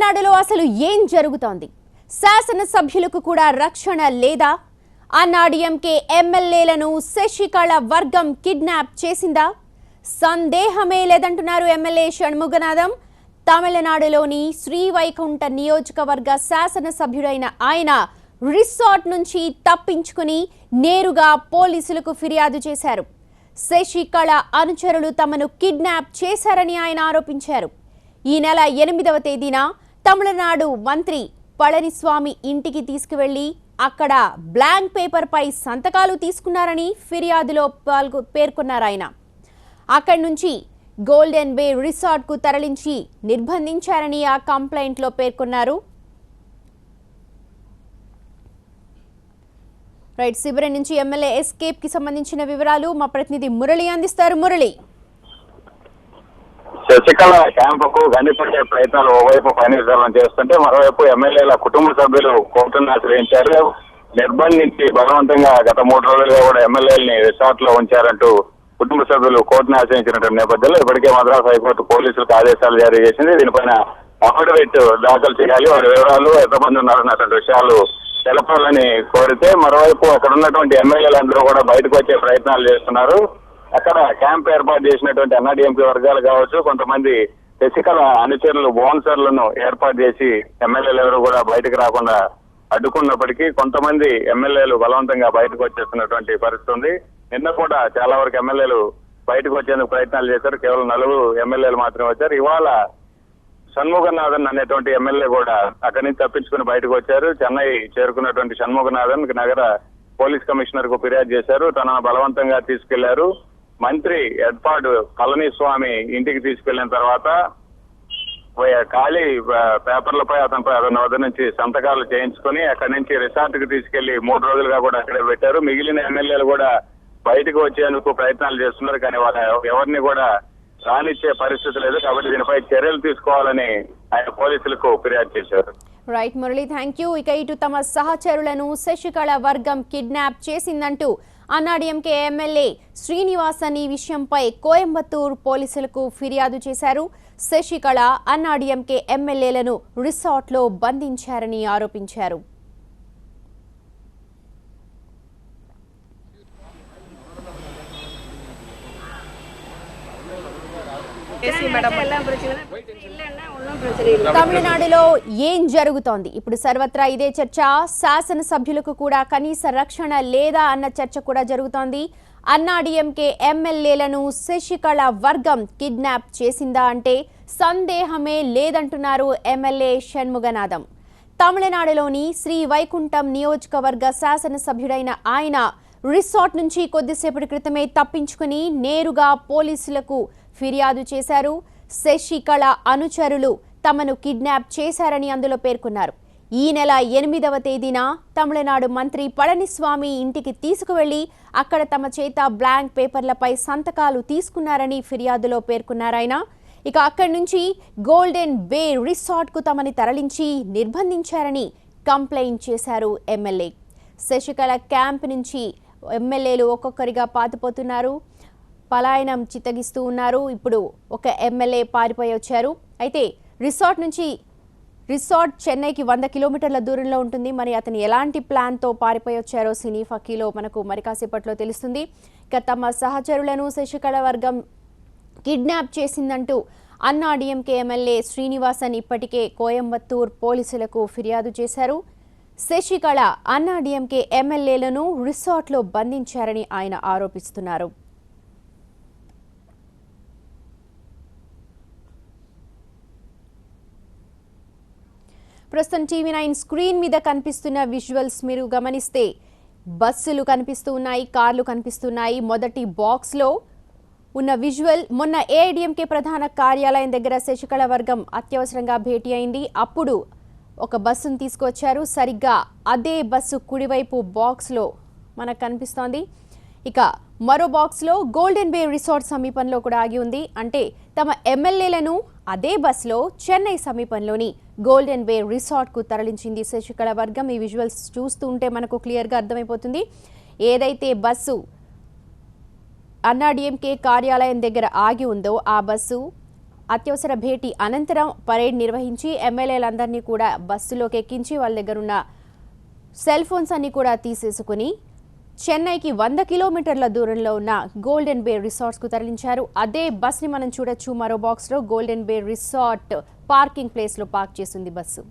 తమిళనాడులో అసలు ఏం జరుగుతోంది? శాసనసభ్యులకు కూడా రక్షణ లేదా? అన్నాడీఎంకే ఎమ్మెల్యేలను శశికళ వర్గం కిడ్నాప్ చేసిందా? సందేహమే లేదంటున్నారు ఎమ్మెల్యే షణ్ముగనాథం. తమిళనాడులోని శ్రీవైకుంఠ నియోజకవర్గ శాసనసభ్యుడైన ఆయన రిసార్ట్ నుంచి తప్పించుకుని నేరుగా పోలీసులకు ఫిర్యాదు చేశారు. శశికళ అనుచరులు తమను కిడ్నాప్ చేశారని ఆయన ఆరోపించారు. ఈ నెల 8వ తేదీన తమిళనాడు మంత్రి పళనిస్వామి ఇంటికి తీసుకువెళ్లి అక్కడ బ్లాంక్ పేపర్ పై సంతకాలు తీసుకున్నారని ఫిర్యాదులో పేర్కొన్నారు ఆయన. అక్కడి నుంచి గోల్డెన్ బే రిసార్ట్ కు తరలించి నిర్బంధించారని ఆ కంప్లైంట్ లో పేర్కొన్నారు. రైట్, శిబిరం నుంచి ఎమ్మెల్యే ఎస్కేప్ కి సంబంధించిన వివరాలు మా ప్రతినిధి మురళి అందిస్తారు. మురళి, శశికళ క్యాంపుకు గండిపట్టే ప్రయత్నాలు ఓవైపు పనిచేయాలని చేస్తుంటే మరోవైపు ఎమ్మెల్యేల కుటుంబ సభ్యులు కోర్టును ఆశ్రయించారు. నిర్బంధించి బలవంతంగా గత 3 రోజులుగా కూడా ఎమ్మెల్యేలని రిసార్ట్ లో ఉంచారంటూ కుటుంబ సభ్యులు కోర్టును ఆశ్రయించినటువంటి నేపథ్యంలో ఇప్పటికే మద్రాసు హైకోర్టు పోలీసులకు ఆదేశాలు జారీ చేసింది. దీనిపైన అఫిడవిట్ దాఖలు చేయాలి, వారి వివరాలు ఎంతమంది ఉన్నారన్నటువంటి విషయాలు తెలపాలని కోరితే మరోవైపు అక్కడ ఉన్నటువంటి ఎమ్మెల్యేలందరూ కూడా బయటకు వచ్చే ప్రయత్నాలు చేస్తున్నారు. అక్కడ క్యాంప్ ఏర్పాటు చేసినటువంటి అన్నాడీఎంకే వర్గాలు కావచ్చు, కొంతమంది శశికళ అనుచరులు బౌన్సర్లను ఏర్పాటు చేసి ఎమ్మెల్యేలు ఎవరు కూడా బయటకు రాకుండా అడ్డుకున్నప్పటికీ కొంతమంది ఎమ్మెల్యేలు బలవంతంగా బయటకు వచ్చేస్తున్నటువంటి పరిస్థితి ఉంది. నిన్న కూడా చాలా వరకు ఎమ్మెల్యేలు బయటకు వచ్చేందుకు ప్రయత్నాలు చేశారు. కేవలం 4 ఎమ్మెల్యేలు మాత్రమే వచ్చారు. ఇవాళ షణ్ముగనాథన్ అనేటువంటి ఎమ్మెల్యే కూడా అక్కడి నుంచి తప్పించుకుని బయటకు వచ్చారు. చెన్నై చేరుకున్నటువంటి షణ్ముగనాథన్ నగర పోలీస్ కమిషనర్ కు ఫిర్యాదు చేశారు. తనను బలవంతంగా తీసుకెళ్లారు. మంత్రి ఎడ్పాడు పళనిస్వామి ఇంటికి తీసుకెళ్లిన తర్వాత ఖాళీ పేపర్లపై అతని వద్ద నుంచి సంతకాలు చేయించుకుని అక్కడి నుంచి రిసార్ట్ కు తీసుకెళ్లి 3 రోజులుగా కూడా అక్కడే పెట్టారు. మిగిలిన ఎమ్మెల్యేలు కూడా బయటకు వచ్చేందుకు ప్రయత్నాలు చేస్తున్నారు, కానీ వాళ్ళ ఎవరిని కూడా రానిచ్చే పరిస్థితి లేదు. కాబట్టి దీనిపై చర్యలు తీసుకోవాలని ఆయన పోలీసులకు ఫిర్యాదు చేశారు. Right Murali, thank you. ఇక ఇటు తమ సహచరులను శశికళ వర్గం కిడ్నాప్ చేసిందంటూ అన్నాడీఎంకే ఎమ్మెల్యే శ్రీనివాసన్ ఈ విషయంపై కోయంబత్తూరు పోలీసులకు ఫిర్యాదు చేశారు. శశికళ అన్నాడీఎంకే ఎమ్మెల్యేలను రిసార్ట్లో బంధించారని ఆరోపించారు. తమిళనాడులో ఏం జరుగుతోంది? ఇప్పుడు సర్వత్రా ఇదే చర్చ. శాసనసభ్యులకు కూడా కనీస రక్షణ లేదా అన్న చర్చ కూడా జరుగుతోంది. అన్నాడీఎంకే ఎమ్మెల్యేలను శశికళ వర్గం కిడ్నాప్ చేసిందా అంటే సందేహమే లేదంటున్నారు ఎమ్మెల్యే షణ్ముగనాథం. తమిళనాడులోని శ్రీవైకుంఠం నియోజకవర్గ శాసనసభ్యుడైన ఆయన రిసార్ట్ నుంచి కొద్దిసేపటి క్రితమే తప్పించుకుని నేరుగా పోలీసులకు ఫిర్యాదు చేశారు. శశికళ అనుచరులు తమను కిడ్నాప్ చేశారని అందులో పేర్కొన్నారు. ఈ నెల 8వ తేదీన తమిళనాడు మంత్రి పళనిస్వామి ఇంటికి తీసుకువెళ్లి అక్కడ తమ చేత బ్లాంక్ పేపర్లపై సంతకాలు తీసుకున్నారని ఫిర్యాదులో పేర్కొన్నారాయన. ఇక అక్కడి నుంచి గోల్డెన్ బే రిసార్ట్ కు తమని తరలించి నిర్బంధించారని కంప్లైంట్ చేశారు ఎమ్మెల్యే. శశికళ క్యాంప్ నుంచి ఎమ్మెల్యేలు ఒక్కొక్కరిగా పాతిపోతున్నారు, పలాయనం చిత్తగిస్తూ ఉన్నారు. ఇప్పుడు ఒక ఎమ్మెల్యే పారిపోయి వచ్చారు. అయితే రిసార్ట్ చెన్నైకి 100 కిలోమీటర్ల దూరంలో ఉంటుంది. మరి అతను ఎలాంటి ప్లాన్తో పారిపోయి వచ్చారో సినీ ఫకీలో మనకు మరి కాసేపట్లో తెలుస్తుంది. ఇక తమ సహచరులను శశికళ వర్గం కిడ్నాప్ చేసిందంటూ అన్నాడీఎంకే ఎమ్మెల్యే శ్రీనివాసన్ ఇప్పటికే కోయంబత్తూరు పోలీసులకు ఫిర్యాదు చేశారు. శశికళ అన్నాడీఎంకే ఎమ్మెల్యేలను రిసార్ట్లో బంధించారని ఆయన ఆరోపిస్తున్నారు. ప్రస్తుతం TV9 స్క్రీన్ మీద కనిపిస్తున్న విజువల్స్ మీరు గమనిస్తే బస్సులు కనిపిస్తూ ఉన్నాయి, కార్లు కనిపిస్తున్నాయి. మొదటి బాక్స్లో ఉన్న విజువల్ మొన్న ఏఐడీఎంకే ప్రధాన కార్యాలయం దగ్గర శశికళ వర్గం అత్యవసరంగా భేటీ అయింది. అప్పుడు ఒక బస్సును తీసుకొచ్చారు. సరిగ్గా అదే బస్సు కుడివైపు బాక్స్లో మనకు కనిపిస్తోంది. ఇక మరో బాక్స్లో గోల్డెన్ బే రిసార్ట్ సమీపంలో కూడా ఆగి ఉంది. అంటే తమ ఎమ్మెల్యేలను అదే బస్సులో చెన్నై సమీపంలోని గోల్డెన్ బే రిసార్ట్ కు తరలించింది శశికళ వర్గం. ఈ విజువల్స్ చూస్తూ ఉంటే మనకు క్లియర్గా అర్థమైపోతుంది. ఏదైతే బస్సు అన్నాడీఎంకే కార్యాలయం దగ్గర ఆగి ఉందో ఆ బస్సు అత్యవసర భేటీ అనంతరం పరేడ్ నిర్వహించి ఎమ్మెల్యేలందరినీ కూడా బస్సులోకి ఎక్కించి వాళ్ళ దగ్గర ఉన్న సెల్ ఫోన్స్ అన్ని కూడా తీసేసుకుని చెన్నైకి 100 కిలోమీటర్ల దూరంలో ఉన్న గోల్డెన్ బే రిసార్ట్స్కు తరలించారు. అదే బస్ని మనం చూడొచ్చు. మరో బాక్స్లో గోల్డెన్ బే రిసార్ట్ పార్కింగ్ ప్లేస్లో పార్క్ చేసింది బస్సు.